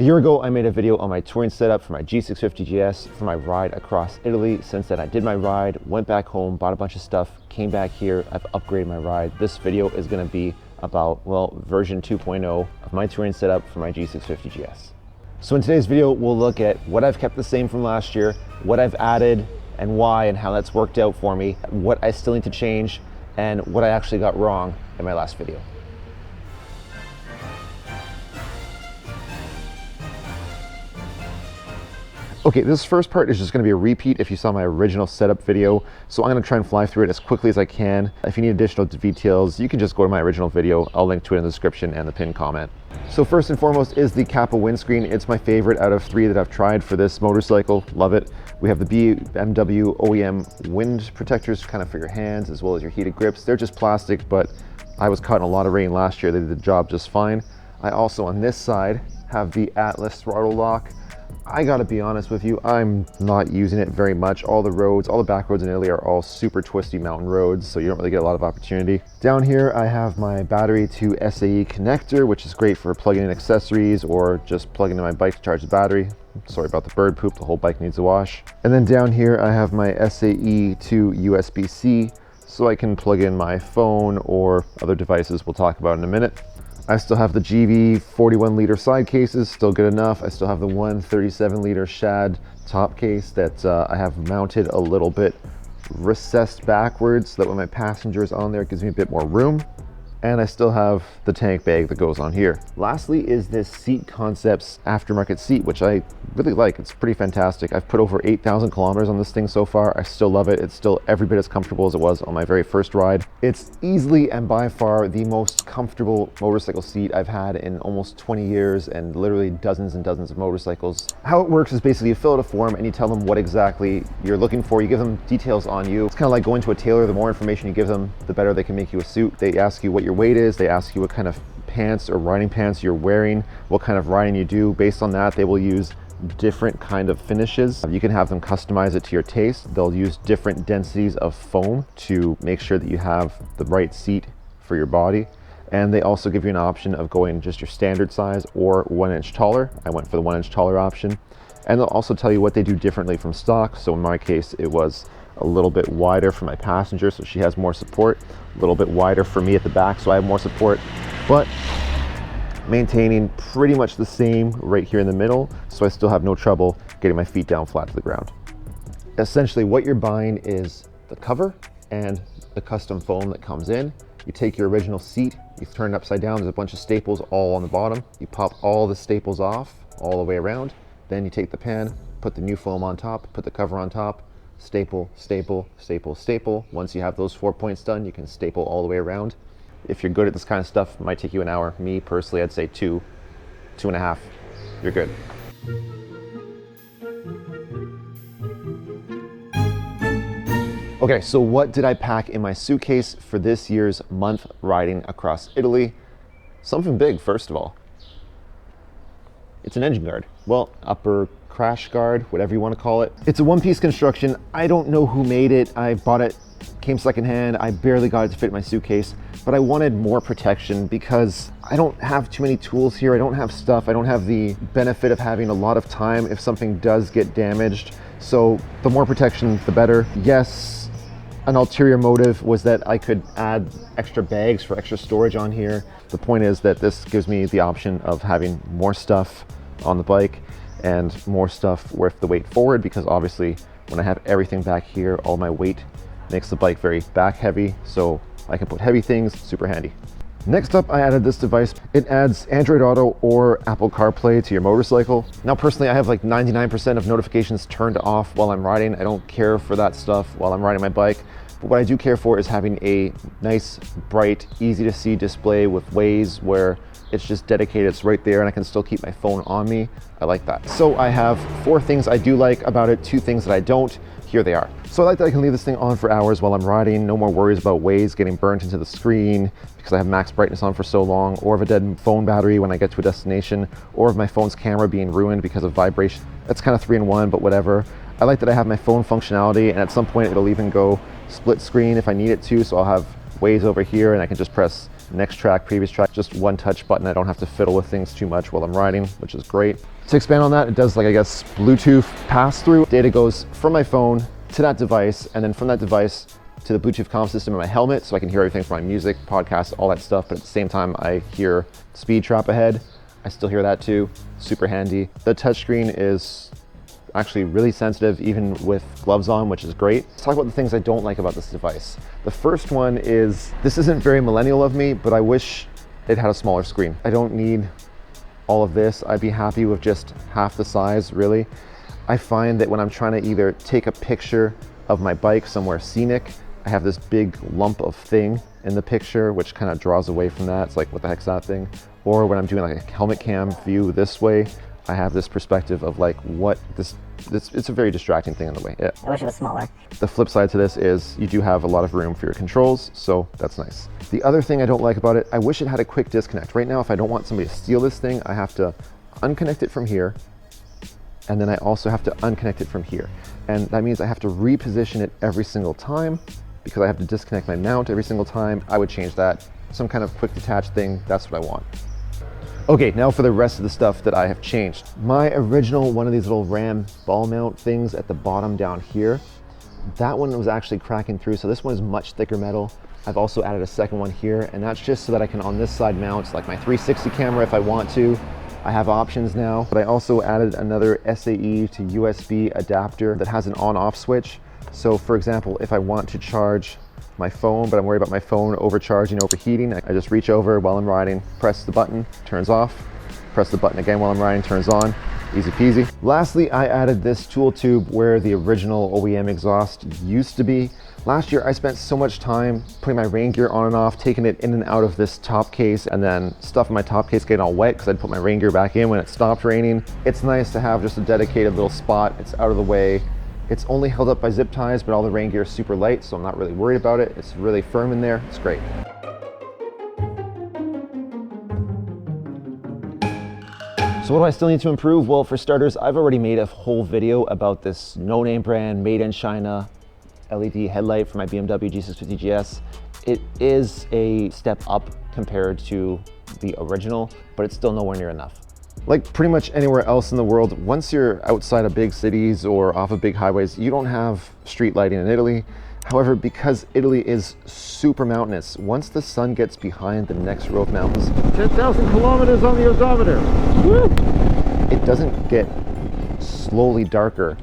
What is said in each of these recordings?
A year ago, I made a video on my touring setup for my G650GS for my ride across Italy. Since then, I did my ride, went back home, bought a bunch of stuff, came back here, I've upgraded my ride. This video is gonna be about, well, version 2.0 of my touring setup for my G650GS. So in today's video, we'll look at what I've kept the same from last year, what I've added and why and how that's worked out for me, what I still need to change, and what I actually got wrong in my last video. Okay, this first part is just going to be a repeat if you saw my original setup video, so I'm going to try and fly through it as quickly as I can. If you need additional details, you can just go to my original video. I'll link to it in the description and the pinned comment. So first and foremost is the Kappa windscreen. It's my favorite out of 3 that I've tried for this motorcycle. Love it. We have the BMW OEM wind protectors kind of for your hands as well as your heated grips. They're just plastic, but I was caught in a lot of rain last year. They did the job just fine. I also on this side have the Atlas throttle lock. I gotta be honest with you, I'm not using it very much. All the roads, all the back roads in Italy are all super twisty mountain roads, so you don't really get a lot of opportunity. Down here, I have my battery to SAE connector, which is great for plugging in accessories or just plugging in my bike to charge the battery. Sorry about the bird poop, the whole bike needs a wash. And then down here, I have my SAE to USB-C, so I can plug in my phone or other devices we'll talk about in a minute. I still have the GV 41 liter side cases, still good enough. I still have the 137 liter Shad top case that I have mounted a little bit recessed backwards so that when my passenger is on there, it gives me a bit more room. And I still have the tank bag that goes on here. Lastly is this Seat Concepts aftermarket seat, which I really like. It's pretty fantastic. I've put over 8,000 kilometers on this thing so far. I still love it. It's still every bit as comfortable as it was on my very first ride. It's easily and by far the most comfortable motorcycle seat I've had in almost 20 years and literally dozens and dozens of motorcycles. How it works is basically you fill out a form and you tell them what exactly you're looking for. You give them details on you. It's kind of like going to a tailor. The more information you give them, the better they can make you a suit. They ask you what your weight is, they ask you what kind of pants or riding pants you're wearing, what kind of riding you do. Based on that, they will use different kind of finishes. You can have them customize it to your taste. They'll use different densities of foam to make sure that you have the right seat for your body. And they also give you an option of going just your standard size or 1 inch taller. I went for the 1 inch taller option. And they'll also tell you what they do differently from stock. So in my case, it was a little bit wider for my passenger, so she has more support, a little bit wider for me at the back, so I have more support, but maintaining pretty much the same right here in the middle, so I still have no trouble getting my feet down flat to the ground. Essentially, what you're buying is the cover and the custom foam that comes in. You take your original seat, you turn it upside down, there's a bunch of staples all on the bottom. You pop all the staples off all the way around, then you take the pan, put the new foam on top, put the cover on top, staple, staple, staple, staple. Once you have those 4 points done, you can staple all the way around. If you're good at this kind of stuff, it might take you an hour. Me personally, I'd say 2.5. You're good. Okay, so what did I pack in my suitcase for this year's month riding across Italy? Something big, first of all. It's an engine guard. Well, upper crash guard, whatever you want to call it. It's a one-piece construction. I don't know who made it. I bought it, came secondhand. I barely got it to fit in my suitcase, but I wanted more protection because I don't have too many tools here. I don't have stuff. I don't have the benefit of having a lot of time if something does get damaged. So the more protection, the better. Yes, an ulterior motive was that I could add extra bags for extra storage on here. The point is that this gives me the option of having more stuff on the bike and more stuff with the weight forward, because obviously when I have everything back here, all my weight makes the bike very back heavy, so I can put heavy things, super handy. Next up, I added this device. It adds AndroidAuto or Apple CarPlay to your motorcycle. Now personally, I have like 99% of notifications turned off while I'm riding. I don't care for that stuff while I'm riding my bike. But what I do care for is having a nice, bright, easy to see display with Waze where it's just dedicated, it's right there, and I can still keep my phone on me. I like that. So I have 4 things I do like about it, 2 things that I don't. Here they are. So I like that I can leave this thing on for hours while I'm riding. No more worries about Waze getting burnt into the screen because I have max brightness on for so long, or of a dead phone battery when I get to a destination, or of my phone's camera being ruined because of vibration. That's kind of 3 in 1, but whatever. I like that I have my phone functionality, and at some point it'll even go split screen if I need it to, so I'll have Waze over here and I can just press next track, previous track, just one touch button. I don't have to fiddle with things too much while I'm riding, which is great. To expand on that, it does, like, I guess, Bluetooth pass-through. Data goes from my phone to that device, and then from that device to the Bluetooth comm system in my helmet, so I can hear everything from my music, podcasts, all that stuff, but at the same time, I hear speed trap ahead. I still hear that too, super handy. The touchscreen is actually really sensitive, even with gloves on, which is great. Let's talk about the things I don't like about this device. The first one is, this isn't very millennial of me, but I wish it had a smaller screen. I don't need all of this. I'd be happy with just half the size, really. I find that when I'm trying to either take a picture of my bike somewhere scenic, I have this big lump of thing in the picture, which kind of draws away from that. It's like, what the heck's that thing? Or when I'm doing like a helmet cam view this way, I have this perspective of like, what this it's a very distracting thing in the way. Yeah. I wish it was smaller. The flip side to this is you do have a lot of room for your controls, so that's nice. The other thing I don't like about it, I wish it had a quick disconnect. Right now, if I don't want somebody to steal this thing, I have to unconnect it from here, and then I also have to unconnect it from here. And that means I have to reposition it every single time because I have to disconnect my mount every single time. I would change that. Some kind of quick detach thing, that's what I want. Okay, now for the rest of the stuff that I have changed. My original, one of these little Ram ball mount things at the bottom down here, that one was actually cracking through, so this one is much thicker metal. I've also added a second one here, and that's just so that I can on this side mount like my 360 camera if I want to. I have options now, but I also added another SAE to USB adapter that has an on-off switch. So for example, if I want to charge my phone, but I'm worried about my phone overcharging, overheating, I just reach over while I'm riding, press the button, turns off, press the button again while I'm riding, turns on, easy peasy. Lastly, I added this tool tube where the original OEM exhaust used to be. Last year, I spent so much time putting my rain gear on and off, taking it in and out of this top case, and then stuff in my top case getting all wet because I'd put my rain gear back in when it stopped raining. It's nice to have just a dedicated little spot. It's out of the way. It's only held up by zip ties, but all the rain gear is super light, so I'm not really worried about it. It's really firm in there. It's great. So what do I still need to improve? Well, for starters, I've already made a whole video about this no-name brand, made in China LED headlight for my BMW G650GS. It is a step up compared to the original, but it's still nowhere near enough. Like pretty much anywhere else in the world, once you're outside of big cities or off of big highways, you don't have street lighting in Italy. However, because Italy is super mountainous, once the sun gets behind the next row of mountains, 10,000 kilometers on the odometer, woo! It doesn't get slowly darker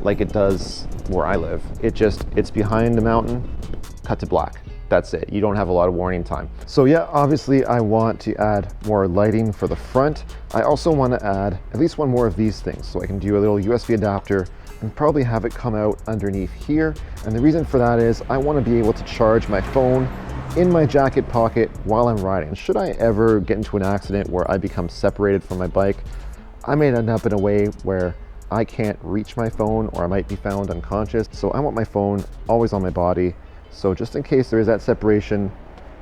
like it does where I live. It's behind the mountain, cut to black. That's it. You don't have a lot of warning time. So yeah, obviously I want to add more lighting for the front. I also want to add at least one more of these things. So I can do a little USB adapter and probably have it come out underneath here. And the reason for that is I want to be able to charge my phone in my jacket pocket while I'm riding. Should I ever get into an accident where I become separated from my bike, I may end up in a way where I can't reach my phone or I might be found unconscious. So I want my phone always on my body. So just in case there is that separation,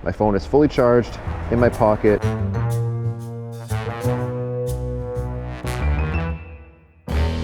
my phone is fully charged in my pocket.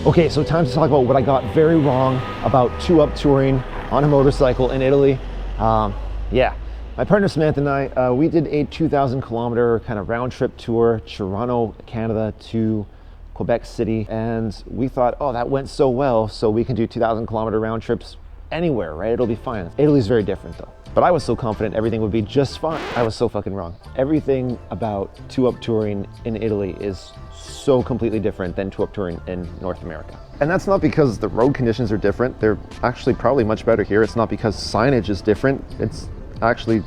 Okay, so time to talk about what I got very wrong about 2-Up touring on a motorcycle in Italy. Yeah, my partner Samantha and I, we did a 2,000 kilometer kind of round trip tour, Toronto, Canada to Quebec City. And we thought, oh, that went so well, so we can do 2,000 kilometer round trips anywhere, right? It'll be fine. Italy's very different though. But I was so confident everything would be just fine. I was so fucking wrong. Everything about 2-Up touring in Italy is so completely different than 2-Up touring in North America. And that's not because the road conditions are different. They're actually probably much better here. It's not because signage is different. It's actually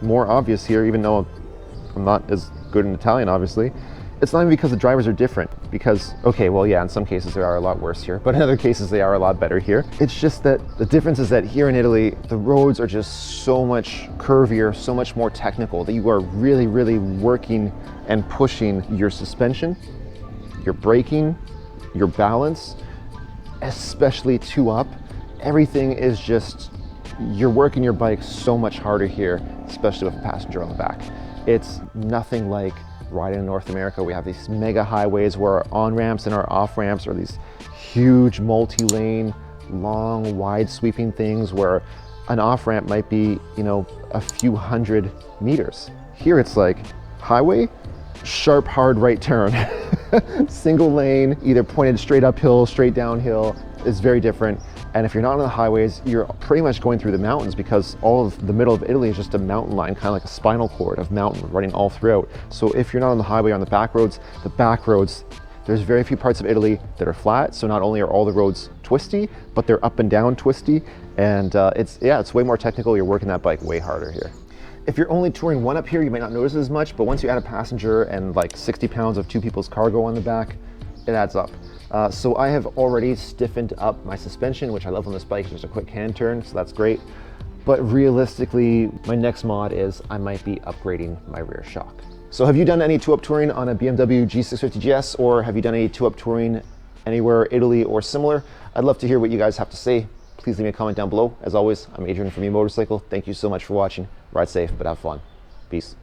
more obvious here, even though I'm not as good in Italian, obviously. It's not even because the drivers are different, because, okay, well, yeah, in some cases they are a lot worse here, but in other cases they are a lot better here. It's just that the difference is that here in Italy, the roads are just so much curvier, so much more technical, that you are really, really working and pushing your suspension, your braking, your balance, especially 2-Up. Everything is just, you're working your bike so much harder here, especially with a passenger on the back. It's nothing like riding in North America. We have these mega highways where our on-ramps and our off-ramps are these huge multi-lane, long, wide sweeping things where an off-ramp might be, you know, a few hundred meters. Here it's like highway, sharp, hard right turn. Single lane, either pointed straight uphill, straight downhill. It's very different. And if you're not on the highways, you're pretty much going through the mountains, because all of the middle of Italy is just a mountain line, kind of like a spinal cord of mountain running all throughout. So if you're not on the highway, on the back roads, there's very few parts of Italy that are flat. So not only are all the roads twisty, but they're up and down twisty. And it's way more technical. You're working that bike way harder here. If you're only touring one up here, you might not notice as much, but once you add a passenger and like 60 pounds of two people's cargo on the back, it adds up. So I have already stiffened up my suspension, which I love on this bike. There's a quick hand turn, so that's great. But realistically, my next mod is I might be upgrading my rear shock. So have you done any two-up touring on a BMW G650GS, or have you done any two-up touring anywhere, Italy or similar? I'd love to hear what you guys have to say. Please leave me a comment down below. As always, I'm Adrian from eMotorcycle. Thank you so much for watching. Ride safe, but have fun. Peace.